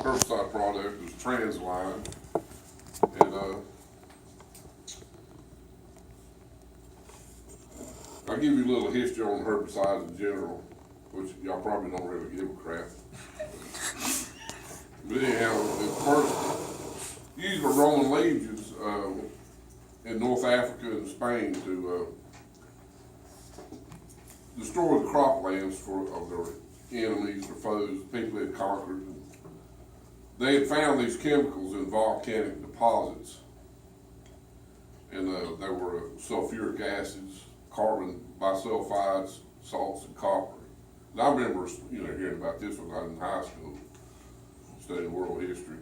herbicide product is Transline, and I'll give you a little history on herbicides in general, which y'all probably don't really give a crap. But anyhow, it's first used by Roman legions in North Africa and Spain to destroy the croplands of their enemies, their foes, the people they had conquered. They had found these chemicals in volcanic deposits, and there were sulfuric acids, carbon bisulfides, salts, and copper. And I remember, hearing about this when I was in high school, studying world history.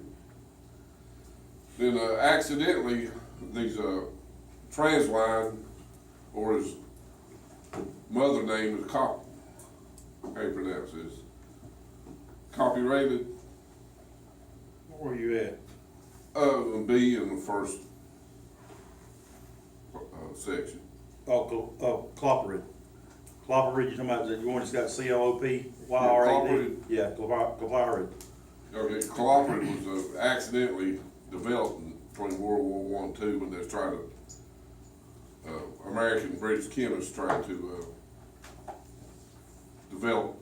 Then accidentally, these Transline, or his mother name is how you pronounce this? Copyrighted. Where are you at? B in the first section. Clopperid. Clopperid, you're talking about the one that's got CLOPYRAD? Yeah, clopperid. Okay, cooperate was accidentally developed between World War I and II when they was trying to, American and British chemists trying to develop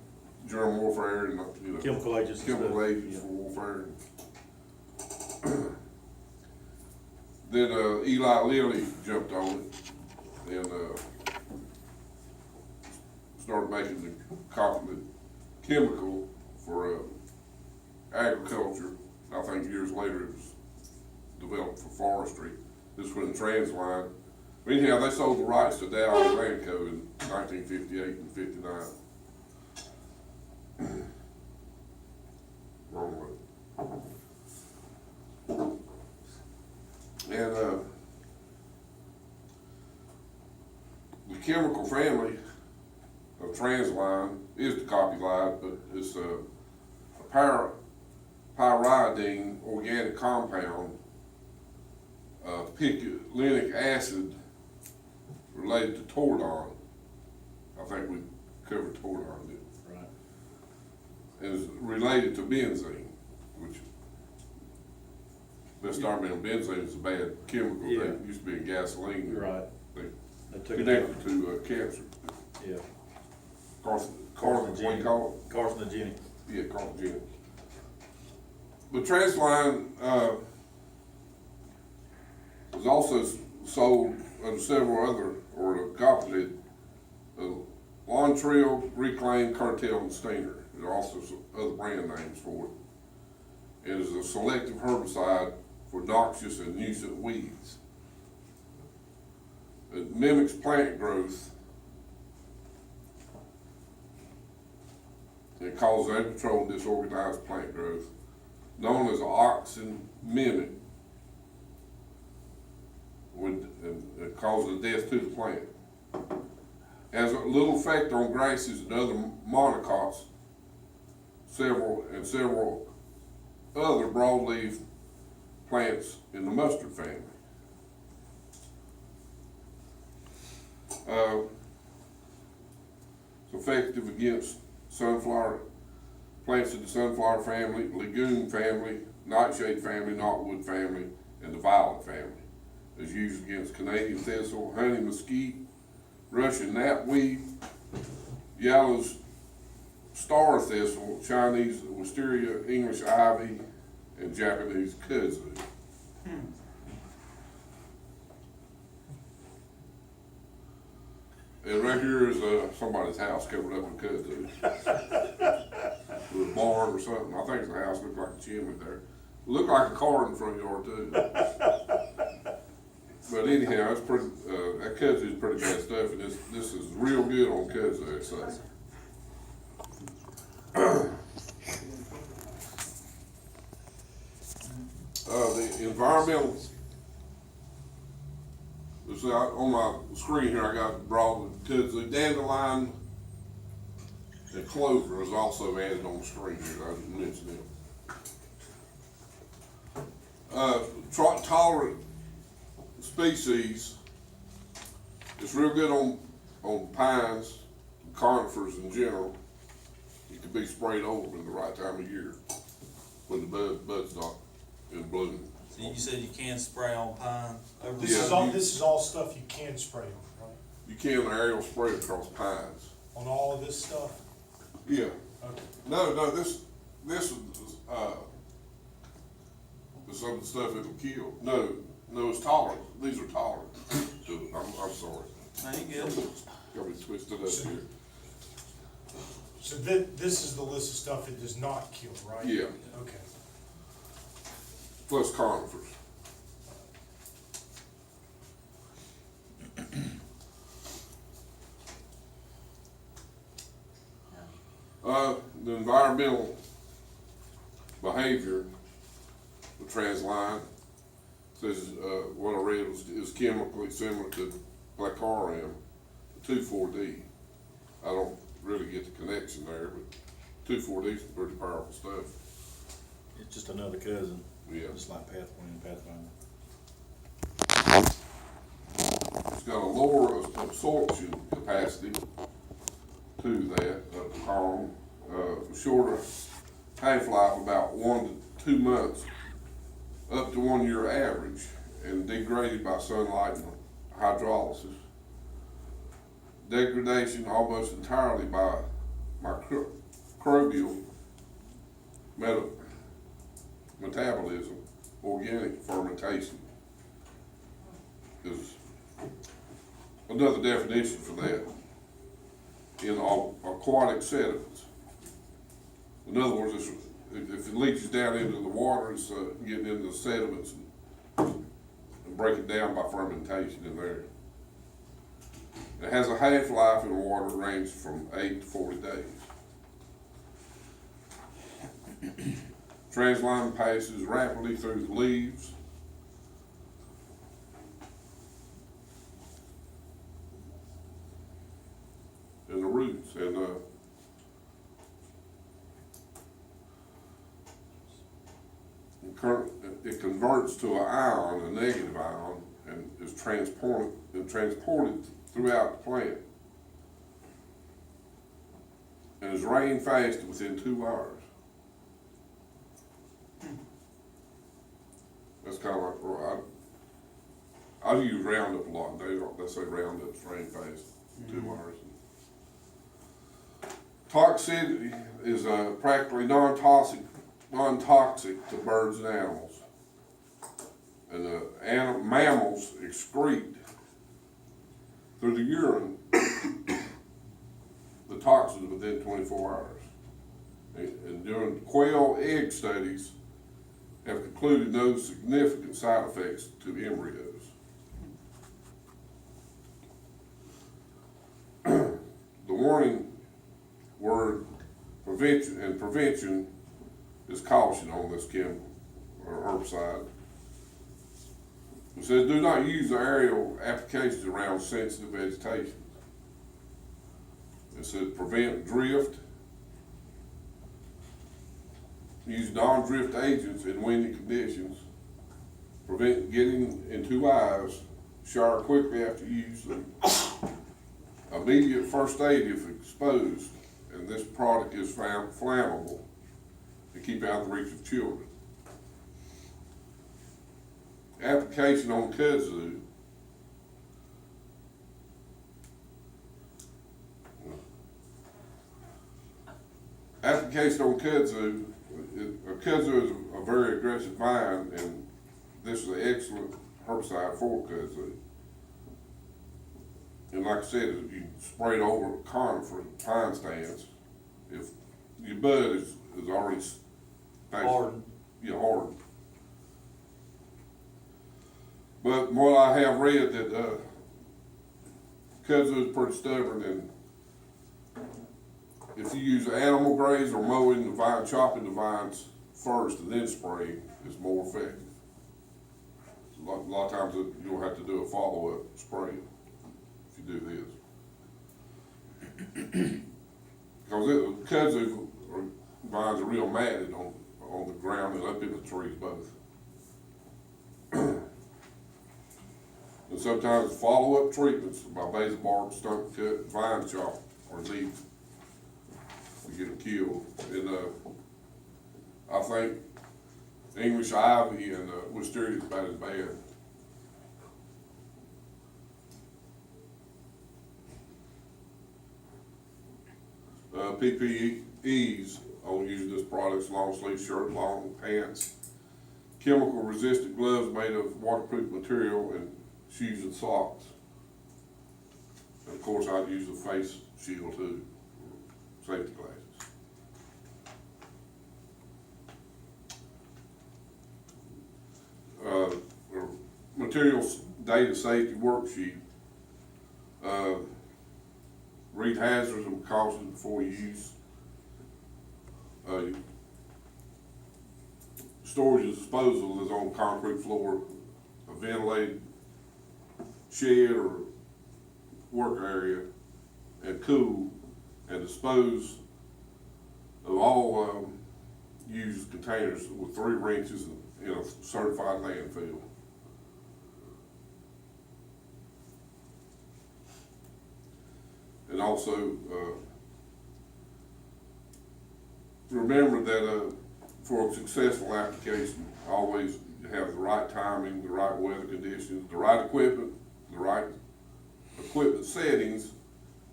germ warfare and Chemical agents. For warfare. Then Eli Lilly jumped on it and started making the copperid chemical for agriculture. I think years later it was developed for forestry. This was when Transline. Anyhow, they sold the rights to Dow and Lanco in 1958 and 59. Wrong way. And the chemical family of Transline is the copyright, but it's a pyridine organic compound, picolinic acid related to tordon. I think we covered tordon, didn't we? Right. And it's related to benzene, which let's start being benzene is a bad chemical. Yeah. That used to be in gasoline. Right. They They took connected to cancer. Yeah. What do you call it? Carcinogenic. Yeah, carcinogenic. But Transline was also sold under several other, or copied Lontrell, Reclaim, Cartel, and Stinger. There are also some other brand names for it. It is a selective herbicide for noxious and nuisance weeds. It mimics plant growth. It causes uncontrolled disorganized plant growth, known as auxin mimic. It causes death to the plant. Has a little effect on grasses and other monocots, several other broadleaf plants in the mustard family. It's effective against sunflower plants in the sunflower family, legume family, nightshade family, knotwood family, and the violet family. It's used against Canadian thistle, honey mesquite, Russian knapweed, yellow's star thistle, Chinese wisteria, English ivy, and Japanese kudzu. And right here is somebody's house covered up in kudzu. With a barn or something. I think it's a house, looked like a chimney there. Looked like a car in the front yard too. But anyhow, it's pretty. That kudzu is pretty bad stuff, and this is real good on kudzu, I'd say. The environmental. So on my screen here, I got broad kudzu, dandelion, and clover is also added on the screen here. I didn't mention it. Tolerant species. It's real good on pines, conifers in general. It can be sprayed over in the right time of year when the bud's not in bloom. So you said you can spray on pine over Yeah, This is all stuff you can spray on, right? You can aerial spray across pines. On all of this stuff? Yeah. Okay. No, this is, some of the stuff it'll kill. No, it's tolerant. These are tolerant to it. I'm sorry. No, you good. Got me twisted up here. So this is the list of stuff it does not kill, right? Yeah. Okay. Plus conifers. The environmental behavior, the Transline, says, what I read is chemically similar to glycarum, 2,4-D. I don't really get the connection there, but 2,4-D is pretty powerful stuff. It's just another cousin, Yeah. just like Pathfinder. It's got a lower absorption capacity to that, shorter half-life, about 1 to 2 months, up to 1 year average, and degraded by sunlight and hydrolysis. Degradation almost entirely by microbial metabolism, organic fermentation is another definition for that in aquatic sediments. In other words, if it leaches down into the water, it's getting into the sediments and breaking down by fermentation in there. It has a half-life in water range from 8 to 40 days. Transline passes rapidly through the leaves. And the roots, and it converts to an ion, a negative ion, and is transported throughout the plant, and is rain fast within 2 hours. That's kind of like, I use Roundup a lot. They say Roundup's rain fast in 2 hours. Toxicity is practically non-toxic to birds and animals. And mammals excrete through the urine the toxins within 24 hours. And during quail egg studies have concluded no significant side effects to embryos. The warning word prevention is caution on this chemical or herbicide. It says do not use the aerial applications around sensitive vegetation. It says prevent drift. Use non-drift agents in windy conditions. Prevent getting into eyes. Shower quickly after use. Immediate first aid if exposed. And this product is flammable to keep out of the reach of children. Application on kudzu. Application on kudzu. Kudzu is a very aggressive vine, and this is an excellent herbicide for kudzu. And like I said, you spray it over conifer pine stands. If your bud is already Hardened. Yeah, hardened. But what I have read that kudzu is pretty stubborn, and if you use animal graze or mowing the vine, chopping the vines first and then spraying is more effective. A lot of times you'll have to do a follow-up spray if you do this. Because kudzu vines are real matted on the ground and up in the trees both. And sometimes follow-up treatments by basal bark, stump cut, vine chop are needed to get them killed. And I think English ivy and wisteria is about as bad. PPEs on using this product's long sleeve shirt, long pants, chemical resistant gloves made of waterproof material, and shoes and socks. And of course, I'd use a face shield too, safety glasses. Materials data safety worksheet. Read hazards and precautions before use. Storage and disposal is on concrete floor, a ventilated shed or work area, and cool, and dispose of all used containers with 3 wrenches in a certified landfill. And also, remember that for a successful application, always have the right timing, the right weather conditions, the right equipment settings,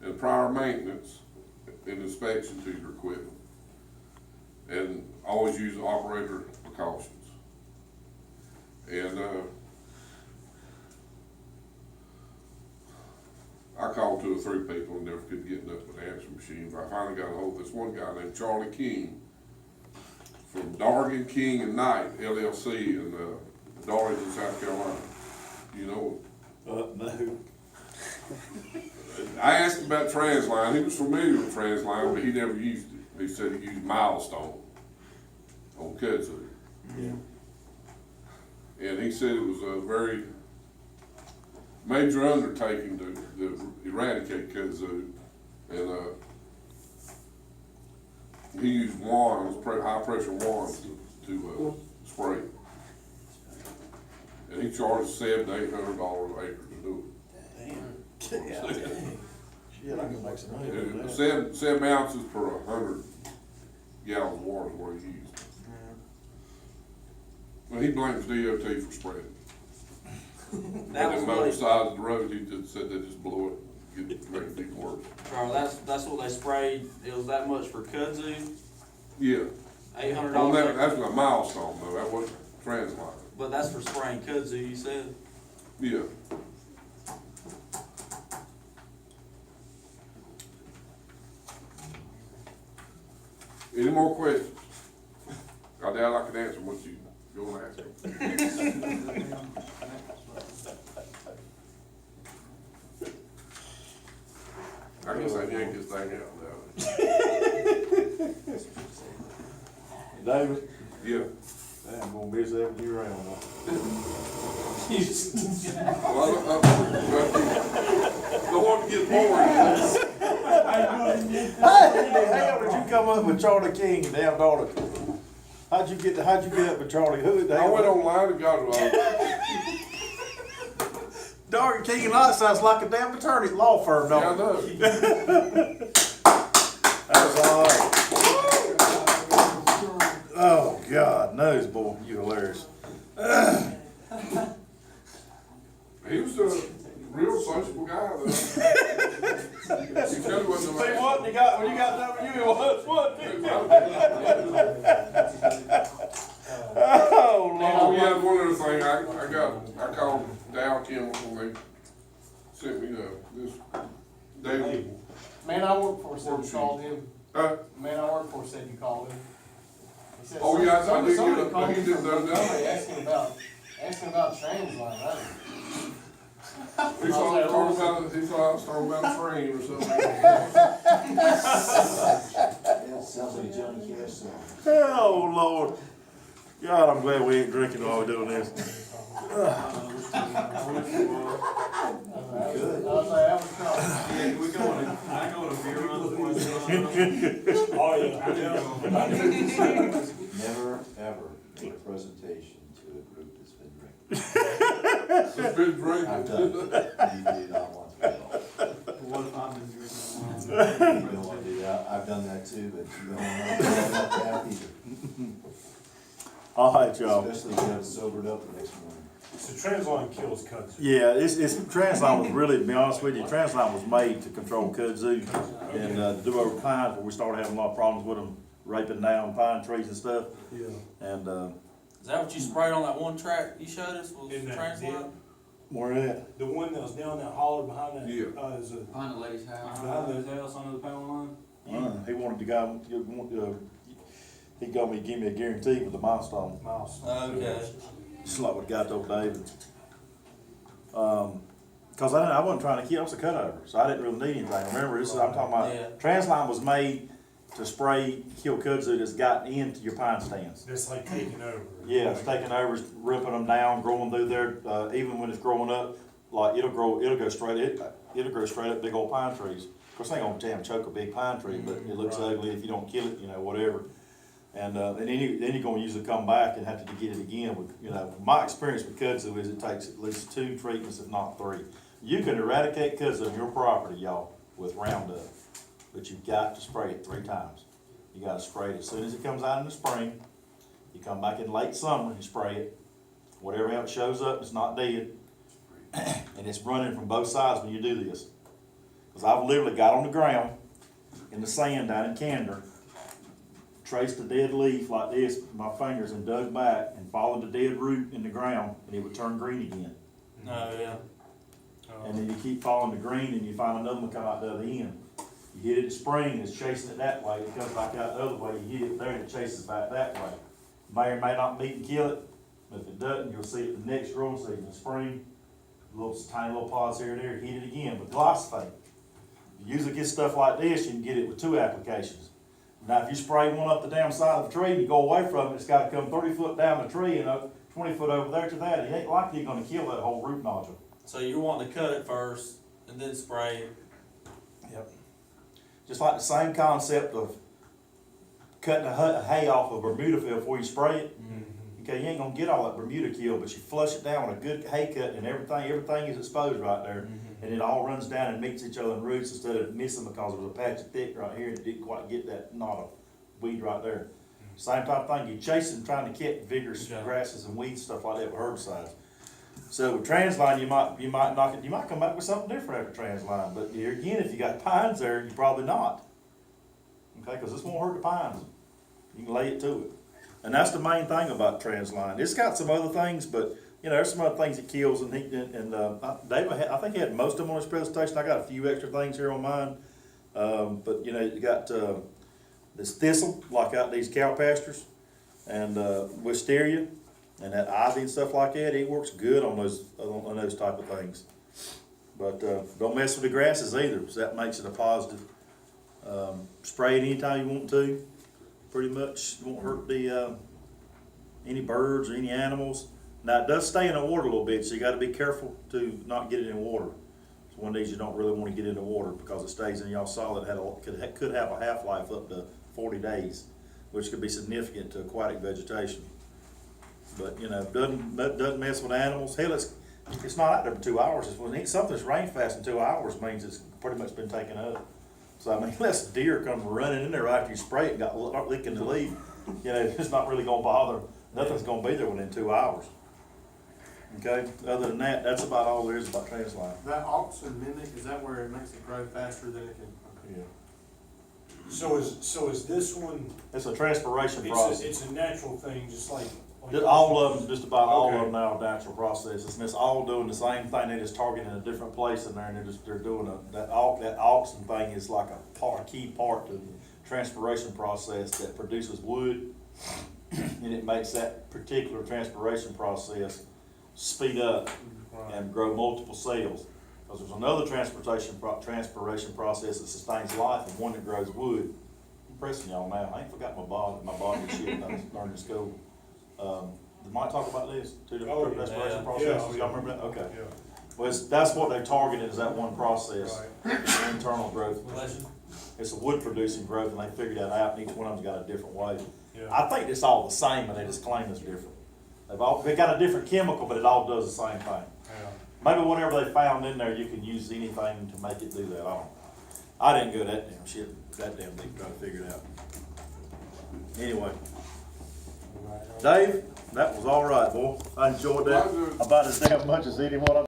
and prior maintenance and inspection to your equipment. And always use operator precautions. And I called 2 or 3 people and never could get nothing but answering machines. I finally got a hold of this one guy named Charlie King from Dargan, King and Knight LLC in Darlington, South Carolina. You know him? No. I asked him about Transline. He was familiar with Transline, but he never used it. He said he used Milestone on kudzu. Yeah. And he said it was a very major undertaking to eradicate kudzu. And he used wands, high pressure wands to spray. And he charged $700 to $800 an acre to do Shit, I can make some money it. with that. 7 ounces per 100 gallons of water is what he used. Well, he blames DOT for spreading. That And was then what both he, sides of the road, he just said they just blow it, make it even worse. Charles, that's what they sprayed, it was that much for kudzu, Yeah. $800 On that, acre. that's a Milestone though, that wasn't Transline. But that's for spraying kudzu, you said? Yeah. Any more questions? I doubt I can answer what you gonna ask me. I guess I yank this thing out now. David, Yeah. I'm gonna miss having you around. Well, don't want to get bored. How did you come up with Charlie King and damn daughter? How'd you get up with Charlie? Who the I hell? went online and got Dargan King and Knight sounds like a damn attorney law firm, yeah, I don't know. That's all right. Oh, God knows, boy, you hilarious. He was a real sociable guy though. He said it wasn't See a what, when you got done with you, it was, wasn't it? Oh, Oh, Lord. yeah, one other thing, I called Dow Chemical, they sent me this daily. Man I work for said you called him. Uh, Man I work for said you called him. He said Oh, yeah, I somebody did get a- called he him did from those down. Montgomery asking about Transline, right? he thought I was talking about a frame or something. That sounds like a Johnny Cash song. Oh, Lord. God, I'm glad we ain't drinking while we're doing this. I was like, that was Charlie. Yeah, we going, I go to beer run before Oh, yeah. Never, ever make a presentation to a group that's been drinking. It's been drinking. I've done it. You do not want to at all. What if I've been drinking? You don't want to do that. I've done that too, but you don't want to do that either. All right, y'all. Especially if you have it sobered up the next morning. So Transline kills kudzu. Yeah, it's Transline was really, to be honest with you, Transline was made to control kudzu and to do over pines where we started having a lot of problems with them raping down pine trees and stuff. Yeah. And Is that what you sprayed on that one track you showed us, was In that Transline? where at? The one that was down that holler behind that, Yeah. is a, Behind the lady's house. Behind the house under the power line? He wanted the guy. He got me give me a guarantee with the milestone. mouse. Okay. Just like what got told David. Cause I wasn't trying to kill, I was a cutover, so I didn't really need anything. Remember, this is, I'm talking about, Yeah. Transline was made to spray, kill kudzu that's gotten into your pine stands. That's like taking over. Yeah, it's taking over, it's ripping them down, growing through there, even when it's growing up, like it'll go straight up big old pine trees. Of course, it ain't gonna damn choke a big pine tree, but it looks Right. ugly if you don't kill it, whatever. And then you're gonna usually come back and have to get it again. My experience with kudzu is it takes at least 2 treatments, if not 3. You can eradicate kudzu on your property, y'all, with Roundup, but you've got to spray it 3 times. You gotta spray it as soon as it comes out in the spring. You come back in late summer, you spray it. Whatever else shows up, it's not dead. And it's running from both sides when you do this. Cause I've literally got on the ground in the sand down in Candor, traced a dead leaf like this with my fingers and dug back and followed the dead root in the ground and it would turn green again. No, yeah. And then you keep following the green and you find another one come out the other end. You hit it in spring and it's chasing it that way, it comes back out the other way, you hit it there and it chases back that way. May or may not meet and kill it, but if it doesn't, you'll see it the next growing season in spring. Tiny little pods here and there, hit it again. But glyphosate, you usually get stuff like this, you can get it with 2 applications. Now, if you spray one up the damn side of the tree and you go away from it, it's gotta come 30 foot down the tree and 20 foot over there to that. It ain't likely you're gonna kill that whole root nodule. So you're wanting to cut it first and then spray. Yep. Just like the same concept of cutting a hay off of Bermuda field before you spray it. Okay, you ain't gonna get all that Bermuda kill, but you flush it down with a good hay cut and everything is exposed right there. And it all runs down and meets each other in roots instead of missing because there was a patch of thick right here and it didn't quite get that knot of weed right there. Same type of thing, you chase them trying to catch vigorous Okay. grasses and weeds, stuff like that with herbicides. So with Transline, you might knock it, you might come back with something different after Transline, but here again, if you got pines there, you probably not. Okay, cause this won't hurt the pines. You can lay it to it. And that's the main thing about Transline. It's got some other things, but there's some other things it kills. And David, I think he had most of them on his presentation. I got a few extra things here on mine. But you got this thistle, like out these cow pastures, and wisteria, and that ivy and stuff like that. It works good on those type of things. But don't mess with the grasses either, so that makes it a positive. Spray it anytime you want to. Pretty much won't hurt the any birds or any animals. Now it does stay in the water a little bit, so you got to be careful to not get it in water. It's one of these you don't really want to get into water because it stays in. Y'all saw it could have a half-life up to 40 days, which could be significant to aquatic vegetation. But doesn't mess with animals. Hell, it's not out there for 2 hours. It's when something's rain fast in 2 hours means it's pretty much been taken up. So I mean, unless a deer comes running in there after you spray it and start licking the leaf, it's not really gonna bother. Nothing's gonna be there within 2 hours. Okay, other than that, that's about all there is about Transline. That auxin mimic, is that where it makes it grow faster than it can? Yeah. So is this one, It's a transpiration process. it's a natural thing, just like. All of them, just about all of Okay. them now are natural processes, and it's all doing the same thing. They just targeting a different place in there, and they're doing that auxin thing is like a key part to the transpiration process that produces wood, and it makes that particular transpiration process speed up and grow multiple cells. Because there's another transpiration process that sustains life and one that grows wood. I'm pressing y'all now. I ain't forgot my body shit I learned in school. Might talk about this, 2 different respiration yeah. processes. Yeah. Y'all remember that? Okay. Yeah. Well, that's what they're targeting is that one process, Right. internal growth. Bless you. It's a wood producing growth, and they figured that out, and each one of them's got a different way. Yeah. I think it's all the same, but they just claim it's different. They got a different chemical, but it all does the same thing. Yeah. Maybe whatever they found in there, you can use anything to make it do that. I didn't go that damn shit, that damn deep trying to figure it out. Anyway, Dave, That was all right, boy. I enjoyed that Pleasure. about as damn much as anyone I've